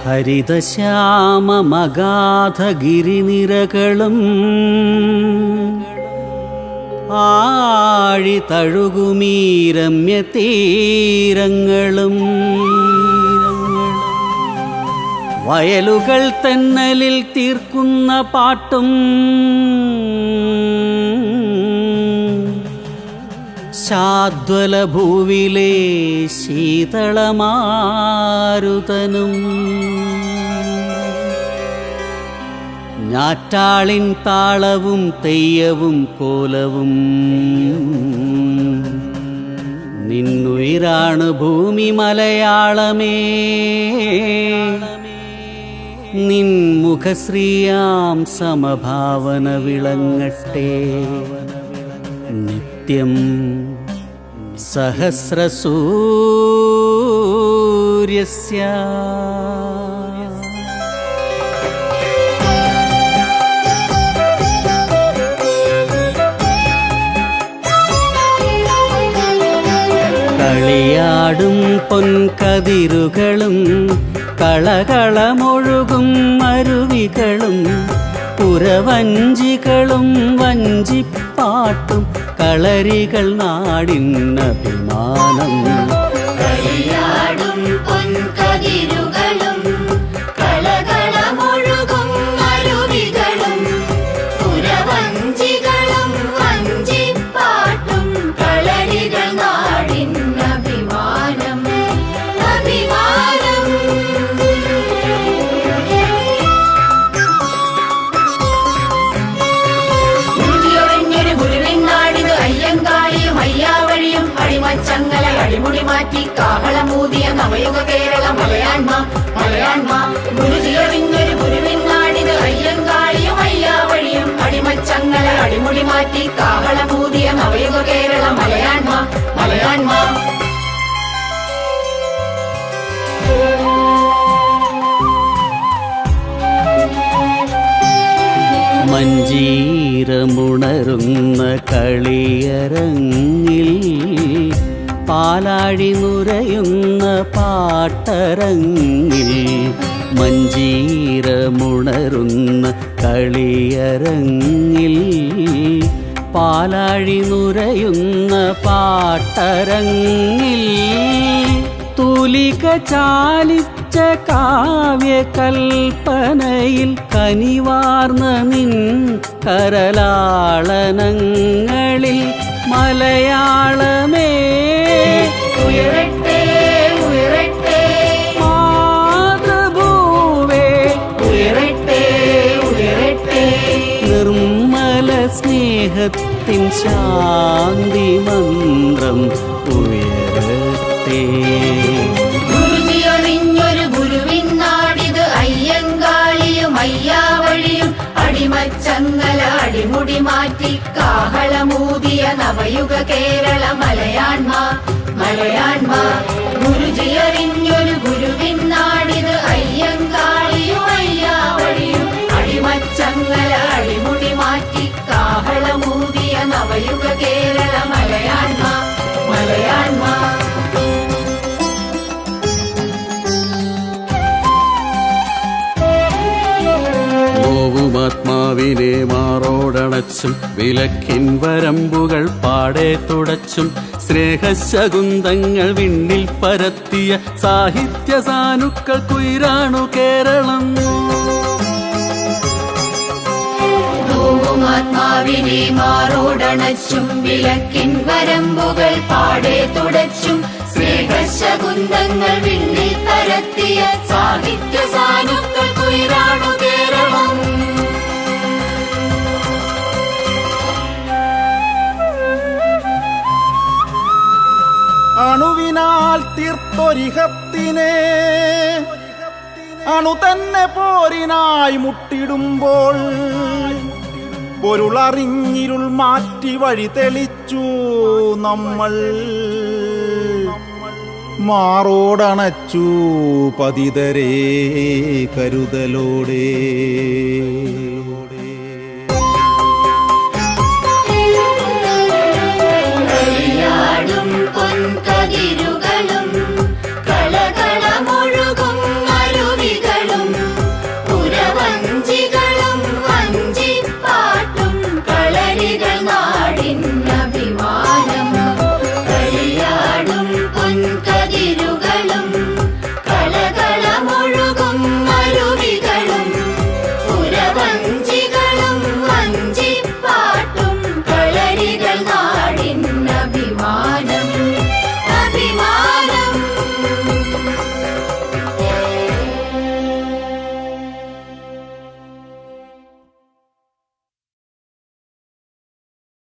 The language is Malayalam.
ഹരിതശ്യാമമഗാധഗിരിനിരകളും ആഴി തഴുകുമീ രമ്യതീരങ്ങളും വയലുകൾ തെന്നലിൽ തീർക്കുന്ന പാട്ടും ശാദ്വല ഭൂവിലെ ശീതളമാരുതനും ഞാറ്റാളിൻ താളവും തെയ്യവും കോലവും നിന്നുയിരാണ് ഭൂമി മലയാളമേ. നിൻ മുഖശ്രീയാം സമഭാവന വിളങ്ങട്ടെ നിത്യം സഹസ്രസൂര്യസ്യ. കളിയാടും പൊൻകതിരുകളും കളകളമൊഴുകും അരുവികളും പുരവഞ്ചികളും വഞ്ചിപ്പാട്ടും കളരികൾ നാടിൻ അഭിമാനം. കളിയാടും പൊൻകതിരുകളും കളകളമൊഴുകും അരുവികളും പുരവഞ്ചികളും വഞ്ചിപ്പാട്ടും കളരികൾ നാടിൻ അഭിമാനം. അഭിമാനം ഗുരുതിയൊഴിഞ്ഞൊരു ഗുരുവിൻ നാടിത് അയ്യങ്കാളിയും അയ്യാവഴിയും അടിമച്ചങ്ങല അടിമുടി മാറ്റി കാഹളമൂതിയ നവയുഗ കേരള മലയാൺമ. മലയാൺമ ഗുരുതിയൊഴിഞ്ഞൊരു ഗുരുവിൻ നാടിത് അയ്യങ്കാളിയും അയ്യാവഴിയും അടിമച്ചങ്ങല അടിമുടി മാറ്റി കാഹളമൂതിയ നവയുഗ കേരള മലയാൺമ. മലയാൺമ മഞ്ചീരമുണരുന്ന കളിയരങ്ങിൽ പാലാഴി നുരയുന്ന പാട്ടരങ്ങിൽ മഞ്ചീരമുണരുന്ന കളിയരങ്ങിൽ പാലാഴി നുരയുന്ന പാട്ടരങ്ങിൽ തൂലിക ചാലിച്ച കാവ്യകൽപ്പനയിൽ കനിവാർന്ന നിൻ കരലാളനങ്ങളിൽ മലയാളമേ ഉയരട്ടെ ഉയരട്ടെ മാതൃഭൂവേ ഉയരട്ടെ ഉയരട്ടെ നിർമ്മല സ്നേഹത്തിൻ ശാന്തി മന്ത്രം ഉയരട്ടെ. ഗുരുതിയൊഴിഞ്ഞൊരു ഗുരുവിൻ നാടിത് അയ്യങ്കാളിയും അയ്യാവഴിയും അടിമച്ചങ്ങല അടിമുടി മാറ്റി കാഹളമൂതിയ നവയുഗ കേരള മലയാൺമ. മലയാൺമ ഗുരുജിയൊഴിഞ്ഞൊരു ഗുരുവിൻ നാടിത് അയ്യങ്കാളിയും അയ്യാവഴിയും അടിമച്ചങ്ങല അടിമുടി മാറ്റി കാഹളമൂതിയ നവയുഗ കേരള മലയാൺമ. മലയാൺമ ആത്മാവിനെ മാറോടണച്ചും വിലക്കിൻ വരമ്പുകൾ പാടെ തുടച്ചും സ്നേഹശകുന്തങ്ങൾ വിണ്ണിൽ പരത്തിയ സാഹിത്യ സാനുക്കൾക്കുയിരാണു കേരളം. ആത്മാവിനെ മാറോടണച്ചും വിലക്കിൻ വരമ്പുകൾ പാടെ തുടച്ചും സ്നേഹശകുന്തങ്ങൾ വിണ്ണിൽ പരത്തിയ സാഹിത്യ സാനുക്കൾക്കുയിരാണു കേരളം. അണുവിനാൽ തീർത്തൊരിഹത്തിനെ അണു തന്നെ പോരിനായി മുട്ടിടുമ്പോൾ പൊരുളറിഞ്ഞിരുൾ മാറ്റി വഴി തെളിച്ചു നമ്മൾ. മാറോടണച്ചു പതിതരേ കരുതലോടെ. കളിയാടും പൊൻകതിരു